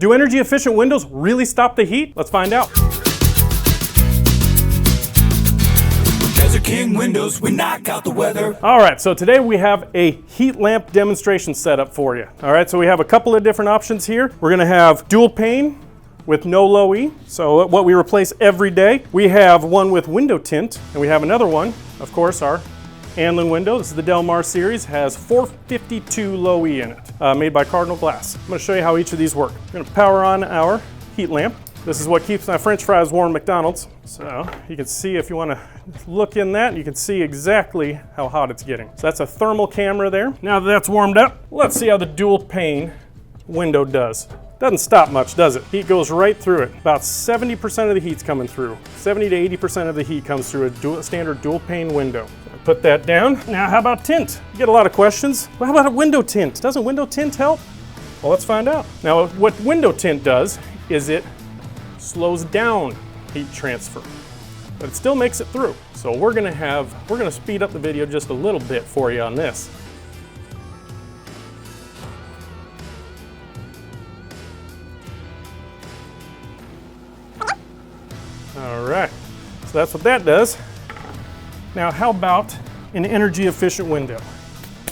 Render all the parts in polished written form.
Do energy efficient windows really stop the heat? Let's find out. Desert King windows, we knock out the weather. All right, so today we have a heat lamp demonstration setup for you. All right, so we have a couple of different options here. We're gonna have dual pane with no low E, so what we replace every day. We have one with window tint, and we have another one, of course, our Anlin window. This is the Del Mar series, has 452 low E in it, made by Cardinal Glass. I'm gonna show you how each of these work. I'm gonna power on our heat lamp. This is what keeps my French fries warm at McDonald's. So you can see, if you want to look in that, you can see exactly how hot it's getting. So that's a thermal camera there. Now that that's warmed up, let's see how the dual pane window does. Doesn't stop much, does it? Heat goes right through it. About 70% of the heat's coming through. 70 to 80% of the heat comes through a standard dual pane window. Put that down. Now how about tint? You get a lot of questions. Well, how about a window tint? Doesn't window tint help? Well, let's find out. Now what window tint does is it slows down heat transfer, but it still makes it through. So we're gonna speed up the video just a little bit for you on this. All right, so that's what that does. Now how about an energy efficient window?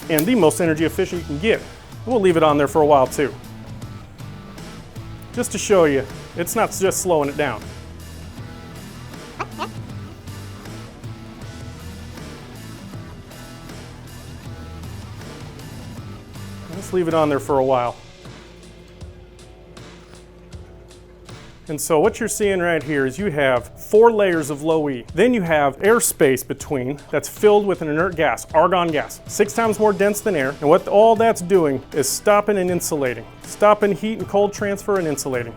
And the most energy efficient you can get. We'll leave it on there for a while too. Just to show you, it's not just slowing it down. Let's leave it on there for a while. And so what you're seeing right here is you have 4 layers of low E. Then you have airspace between that's filled with an inert gas, argon gas, 6 times more dense than air. And what all that's doing is stopping and insulating. Stopping heat and cold transfer and insulating.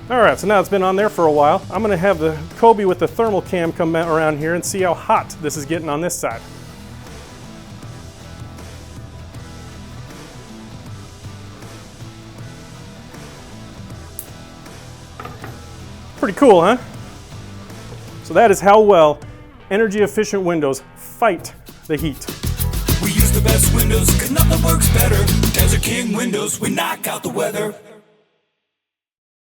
All right, so now it's been on there for a while. I'm gonna have the Kobe with the thermal cam come around here and see how hot this is getting on this side. Pretty cool, huh? So that is how well energy efficient windows fight the heat. We use the best windows, 'cause nothing works better. Desert King windows, we knock out the weather.